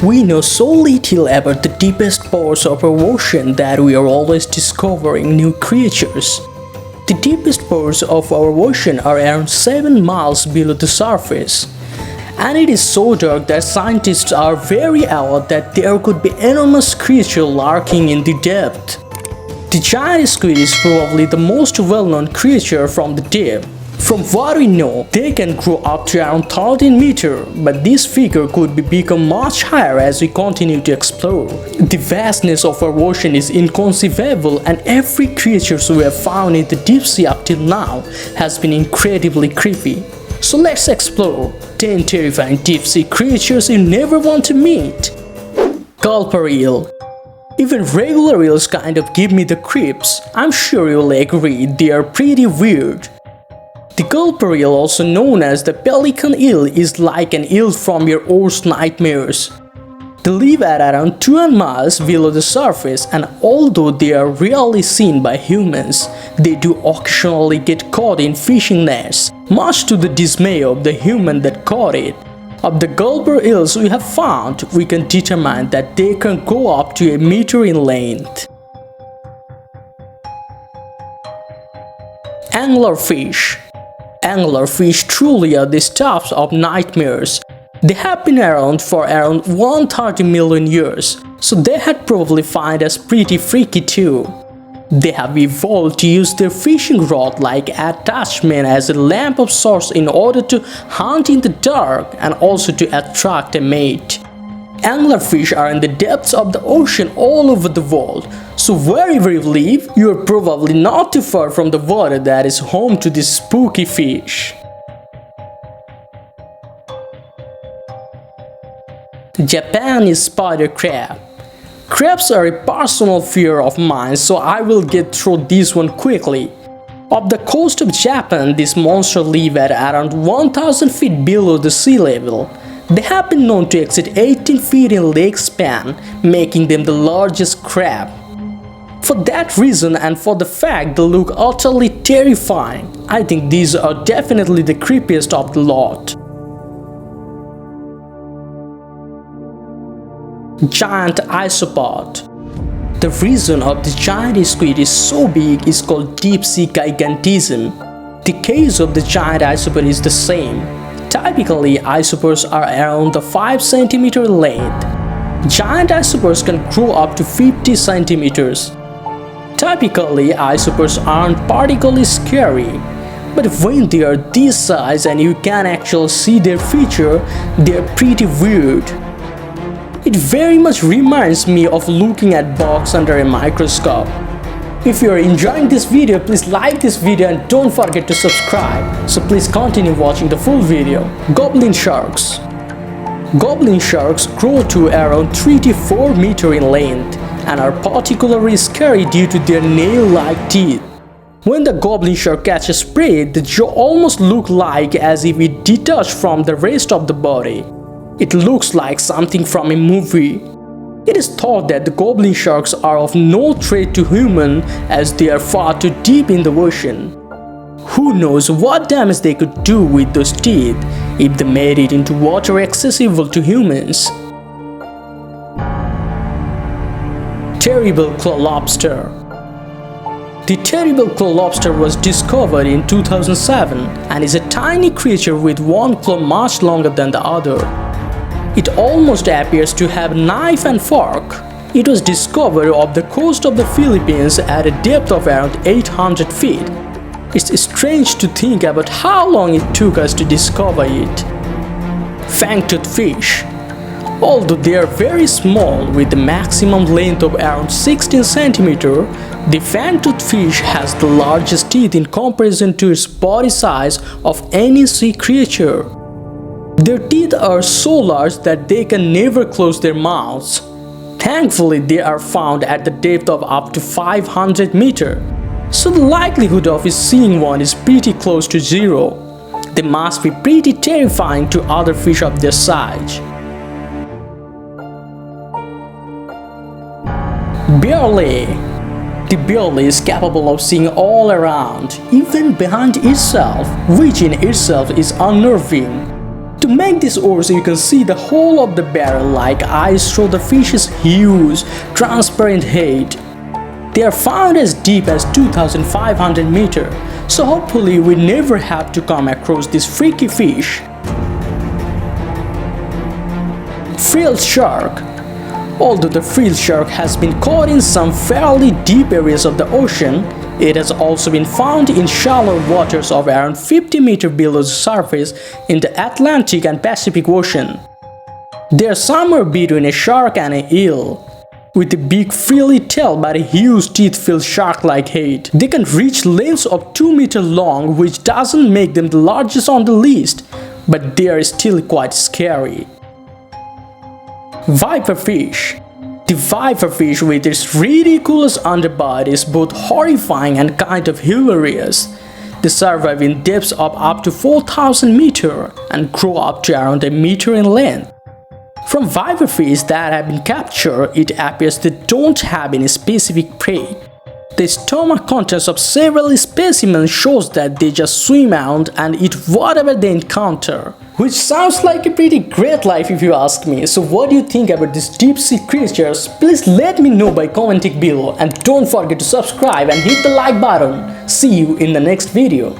We know so little about the deepest parts of our ocean that we are always discovering new creatures. The deepest parts of our ocean are around 7 miles below the surface. And it is so dark that scientists are very aware that there could be enormous creatures lurking in the depth. The giant squid is probably the most well-known creature from the deep. From what we know, they can grow up to around 13 meters, but this figure could become much higher as we continue to explore. The vastness of our ocean is inconceivable, and every creature we have found in the deep sea up till now has been incredibly creepy. So let's explore 10 terrifying deep sea creatures you never want to meet. Gulper eel. Even regular eels kind of give me the creeps. I'm sure you'll agree, they are pretty weird. The gulper eel, also known as the pelican eel, is like an eel from your worst nightmares. They live at around 2 miles below the surface, and although they are rarely seen by humans, they do occasionally get caught in fishing nets, much to the dismay of the human that caught it. Of the gulper eels we have found, we can determine that they can go up to a meter in length. Anglerfish. Anglerfish truly are the stuff of nightmares. They have been around for around 130 million years, so they had probably find us pretty freaky too. They have evolved to use their fishing rod-like attachment as a lamp of sorts in order to hunt in the dark and also to attract a mate. Anglerfish are in the depths of the ocean all over the world, so wherever you live, you are probably not too far from the water that is home to this spooky fish. Japanese spider crab. Crabs are a personal fear of mine, so I will get through this one quickly. Off the coast of Japan, these monsters live at around 1000 feet below the sea level. They have been known to exceed 18 feet in leg span, making them the largest crab. For that reason and for the fact they look utterly terrifying, I think these are definitely the creepiest of the lot. Giant isopod. The reason of the giant squid is so big is called deep sea gigantism. The case of the giant isopod is the same. Typically, isopods are around the 5 cm length. Giant isopods can grow up to 50 centimeters. Typically, isopods aren't particularly scary, but when they are this size and you can actually see their feature, they are pretty weird. It very much reminds me of looking at bugs under a microscope. If you are enjoying this video, please like this video and don't forget to subscribe. So please continue watching the full video. Goblin sharks. Goblin sharks grow to around 3 to 4 meters in length and are particularly scary due to their nail-like teeth. When the goblin shark catches prey, the jaw almost looks like as if it detached from the rest of the body. It looks like something from a movie. It is thought that the goblin sharks are of no threat to humans as they are far too deep in the ocean. Who knows what damage they could do with those teeth if they made it into water accessible to humans. Terrible claw lobster. The terrible claw lobster was discovered in 2007 and is a tiny creature with one claw much longer than the other. It almost appears to have a knife and fork. It was discovered off the coast of the Philippines at a depth of around 800 feet. It's strange to think about how long it took us to discover it. Fangtooth fish. Although they are very small with a maximum length of around 16 centimeters, the fangtooth fish has the largest teeth in comparison to its body size of any sea creature. Their teeth are so large that they can never close their mouths. Thankfully, they are found at the depth of up to 500 meters, so the likelihood of seeing one is pretty close to zero. They must be pretty terrifying to other fish of their size. Bearly. The bearly is capable of seeing all around, even behind itself, which in itself is unnerving. To make this worse, you can see the whole of the barrel like eyes through the fish's huge, transparent head. They are found as deep as 2,500 meters, so hopefully we never have to come across this freaky fish. Frilled shark. Although the frilled shark has been caught in some fairly deep areas of the ocean, it has also been found in shallow waters of around 50 meters below the surface in the Atlantic and Pacific Ocean. They are somewhere between a shark and an eel, with a big frilly tail but a huge teeth-filled shark-like head. They can reach lengths of 2 meters long, which doesn't make them the largest on the list, but they are still quite scary. Viperfish. The viperfish with its ridiculous underbite is both horrifying and kind of hilarious. They survive in depths of up to 4,000 meters and grow up to around a meter in length. From viperfish that have been captured, it appears they don't have any specific prey. The stomach contents of several specimens shows that they just swim around and eat whatever they encounter. Which sounds like a pretty great life if you ask me. So what do you think about these deep sea creatures? Please let me know by commenting below, and don't forget to subscribe and hit the like button. See you in the next video.